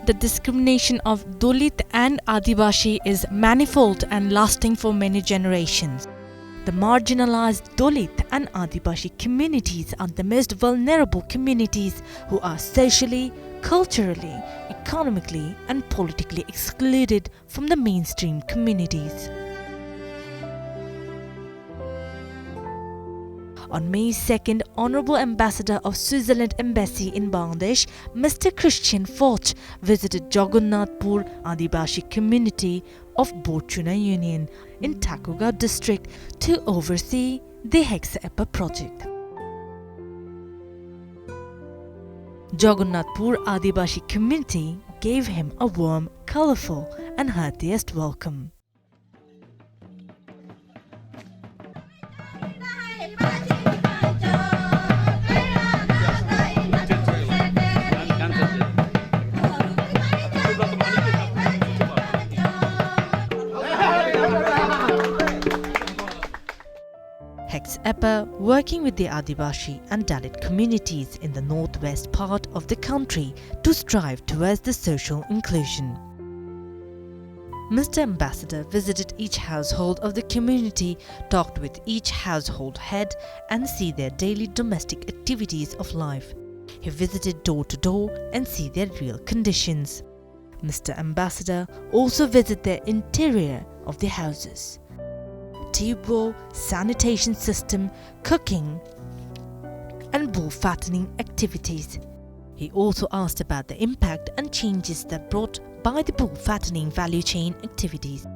The discrimination of Dalit and Adivashi is manifold and lasting for many generations. The marginalized Dalit and Adivashi communities are the most vulnerable communities who are socially, culturally, economically and politically excluded from the mainstream communities. On May 2nd, Honorable Ambassador of Switzerland Embassy in Bangladesh, Mr. Christian Fotsch, visited Jagannathpur Adivashi community of Borchuna Union in inThakurgaon district to oversee the HEKS EPER project. Jagannathpur Adivashi community gave him a warm, colourful and heartiest welcome. HEKS EPER, working with the Adivashi and Dalit communities in the northwest part of the country to strive towards the social inclusion. Mr. Ambassador visited each household of the community, talked with each household head and see their daily domestic activities of life. He visited door to door and see their real conditions. Mr. Ambassador also visited the interior of the houses. Tube well, sanitation system, cooking and bull fattening activities. He also asked about the impact and changes that brought by the bull fattening value chain activities.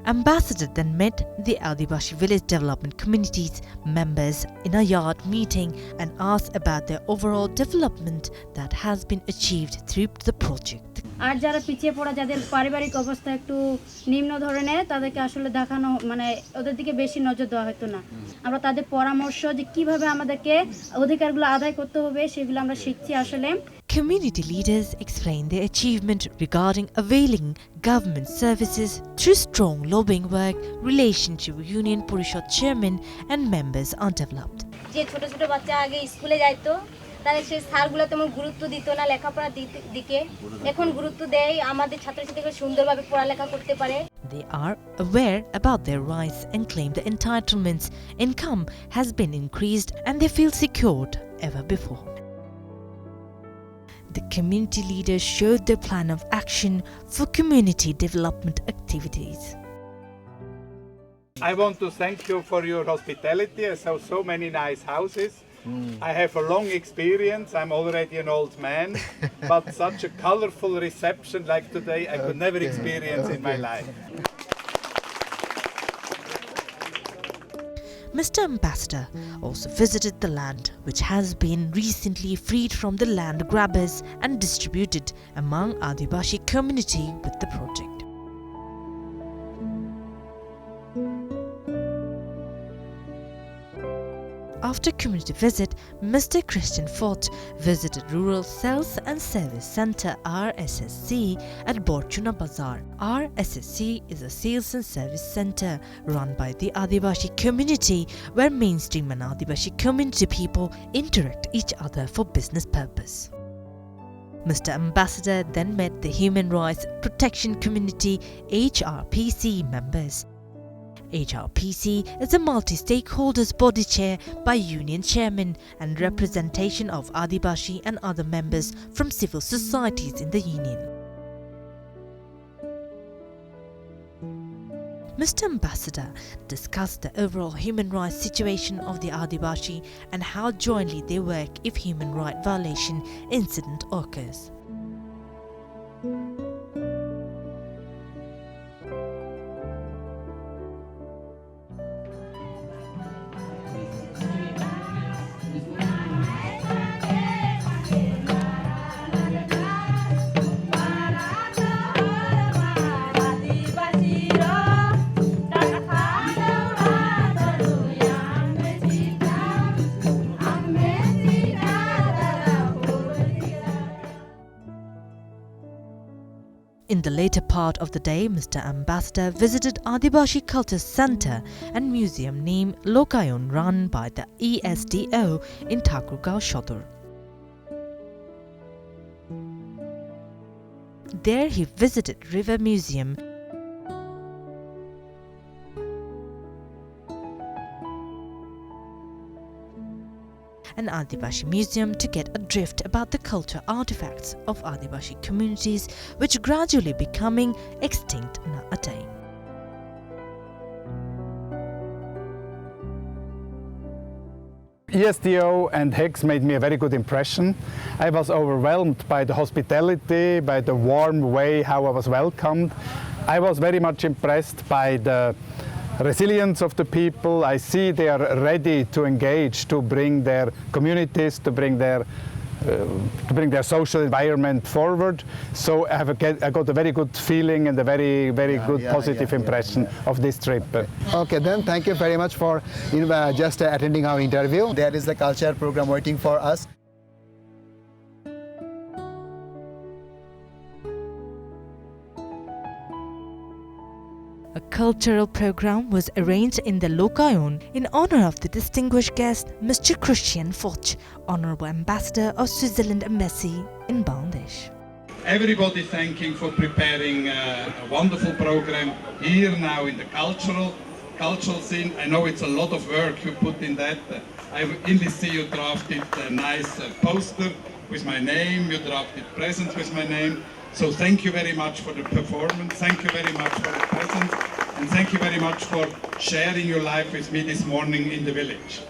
Ambassador then met the Adivashi Village Development Committee's members in a yard meeting and asked about their overall development that has been achieved through the project. আর যারা পিছিয়ে পড়া যাদের পারিবারিক অবস্থা একটু নিম্ন ধরনের তাদেরকে আসলে দেখানো মানে ওদের দিকে বেশি নজর দেওয়া হতো না আমরা তাদের পরামর্শ যে কিভাবে আমাদেরকে অধিকারগুলো আদায় করতে হবে সেগুলো আমরা শিখছি আসলে Community leaders explained their achievement regarding availing government services through strong lobbying work, relationship with Union Parishad chairman and members are developed. যে ছোট ছোট বাচ্চা আগে স্কুলে যাইতো তাদের সেই স্যারগুলো তেমন গুরুত্ব দিত না লেখাপড়ার দিকে এখন গুরুত্ব দেয় আমাদের ছাত্রছাত্রীরা সুন্দরভাবে পড়ালেখা করতে পারে. They are aware about their rights and claim the entitlements. Income has been increased and they feel secured ever before. The community leaders showed their plan of action for community development activities. I want to thank you for your hospitality. I saw so many nice houses. I have a long experience. I'm already an old man, but such a colorful reception like today I could never experience in my life. Mr. Ambassador also visited the land which has been recently freed from the land grabbers and distributed among Adivashi community with the project. After community visit, Mr. Christian Fotsch visited Rural Sales and Service Center RSSC at Borchuna Bazaar. RSSC is a sales and service center run by the Adivashi community where mainstream and Adivashi community people interact each other for business purpose. Mr. Ambassador then met the Human Rights Protection Community HRPC members. HRPC is a multi-stakeholders body chaired by union chairman and representation of Adivashi and other members from civil societies in the union. Mr. Ambassador discussed the overall human rights situation of the Adivashi and how jointly they work if human rights violation incident occurs. In the later part of the day, Mr. Ambassador visited Adivashi Culture Center and Museum named Lokayon run by the ESDO in inThakurgaon Shodor. There he visited River Museum, an Adivashi museum, to get a drift about the culture artifacts of Adivashi communities which gradually becoming extinct nowadays. ESDO and HEKS made me a very good impression. I was overwhelmed by the hospitality, by the warm way how I was welcomed. I was very much impressed by the resilience of the people. I see they are ready to engage, to bring their communities, to bring their social environment forward. So I got a very good feeling and a very good positive impression of this trip. Okay, then thank you very much for just attending our interview. There is a culture program waiting for us. A cultural program was arranged in the HEKS in honor of the distinguished guest, Mr. Christian Fotsch, Honorable Ambassador of Switzerland Embassy in Bangladesh. Everybody thanking for preparing a wonderful program here now in the cultural scene. I know it's a lot of work you put in that. I really see you drafted a nice poster with my name, you drafted presents with my name. So thank you very much for the performance, thank you very much for the presents, and thank you very much for sharing your life with me this morning in the village.